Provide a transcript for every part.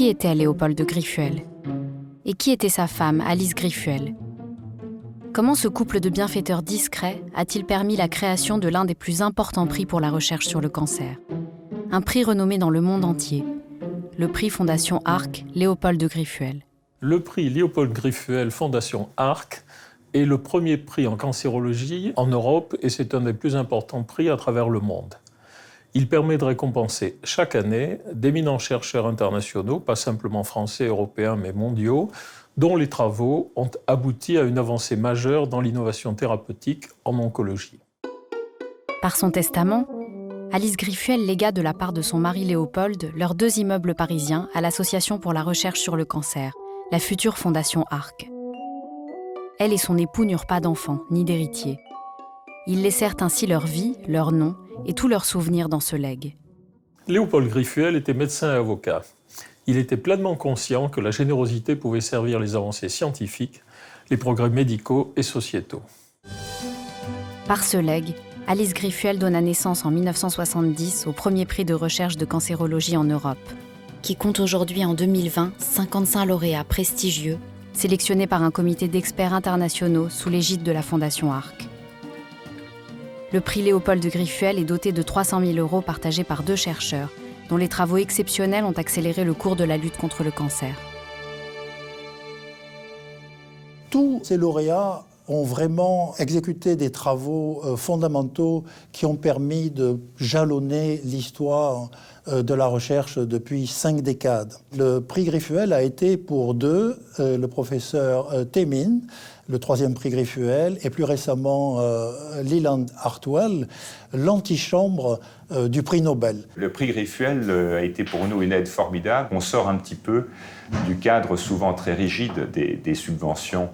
Qui était Léopold de Griffuel? Et qui était sa femme, Alice Griffuel? Comment ce couple de bienfaiteurs discrets a-t-il permis la création de l'un des plus importants prix pour la recherche sur le cancer? Un prix renommé dans le monde entier, le prix Fondation Arc Léopold de Griffuel. Le prix Léopold Griffuel Fondation Arc est le premier prix en cancérologie en Europe et c'est un des plus importants prix à travers le monde. Il permet de récompenser chaque année d'éminents chercheurs internationaux, pas simplement français, européens, mais mondiaux, dont les travaux ont abouti à une avancée majeure dans l'innovation thérapeutique en oncologie. Par son testament, Alice Griffuel légua de la part de son mari Léopold leurs 2 immeubles parisiens à l'Association pour la recherche sur le cancer, la future Fondation Arc. Elle et son époux n'eurent pas d'enfants, ni d'héritiers. Ils laissèrent ainsi leur vie, leur nom et tous leurs souvenirs dans ce legs. Léopold Griffuel était médecin et avocat. Il était pleinement conscient que la générosité pouvait servir les avancées scientifiques, les progrès médicaux et sociétaux. Par ce legs, Alice Griffuel donna naissance en 1970 au premier prix de recherche de cancérologie en Europe, qui compte aujourd'hui en 2020 55 lauréats prestigieux, sélectionnés par un comité d'experts internationaux sous l'égide de la Fondation Arc. Le prix Léopold de Griffuel est doté de 300 000 € partagés par 2 chercheurs, dont les travaux exceptionnels ont accéléré le cours de la lutte contre le cancer. Tous ces lauréats ont vraiment exécuté des travaux fondamentaux qui ont permis de jalonner l'histoire de la recherche depuis 5 décades. Le prix Griffuel a été pour 2, le professeur Temin, le 3e prix Griffuel, et plus récemment Leland Hartwell, l'antichambre du prix Nobel. Le prix Griffuel a été pour nous une aide formidable. On sort un petit peu du cadre souvent très rigide des subventions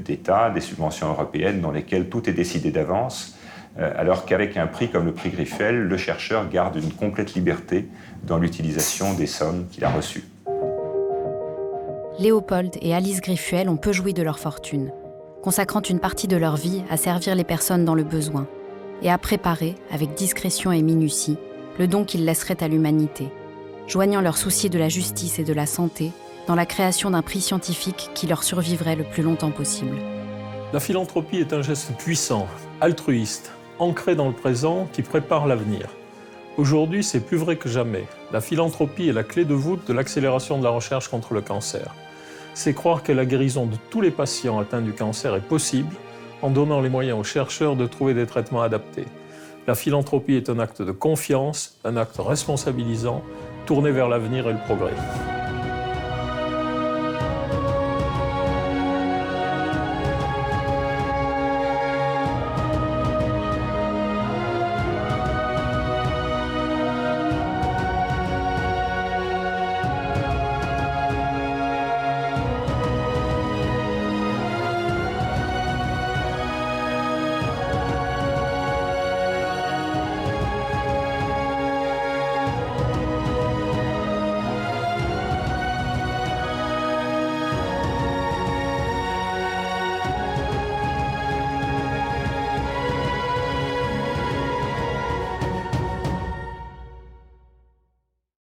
d'État, des subventions européennes dans lesquelles tout est décidé d'avance, alors qu'avec un prix comme le prix Griffuel, le chercheur garde une complète liberté dans l'utilisation des sommes qu'il a reçues. Léopold et Alice Griffuel ont peu joui de leur fortune, consacrant une partie de leur vie à servir les personnes dans le besoin et à préparer, avec discrétion et minutie, le don qu'ils laisseraient à l'humanité, joignant leurs soucis de la justice et de la santé dans la création d'un prix scientifique qui leur survivrait le plus longtemps possible. La philanthropie est un geste puissant, altruiste, ancré dans le présent qui prépare l'avenir. Aujourd'hui, c'est plus vrai que jamais. La philanthropie est la clé de voûte de l'accélération de la recherche contre le cancer. C'est croire que la guérison de tous les patients atteints du cancer est possible en donnant les moyens aux chercheurs de trouver des traitements adaptés. La philanthropie est un acte de confiance, un acte responsabilisant, tourné vers l'avenir et le progrès.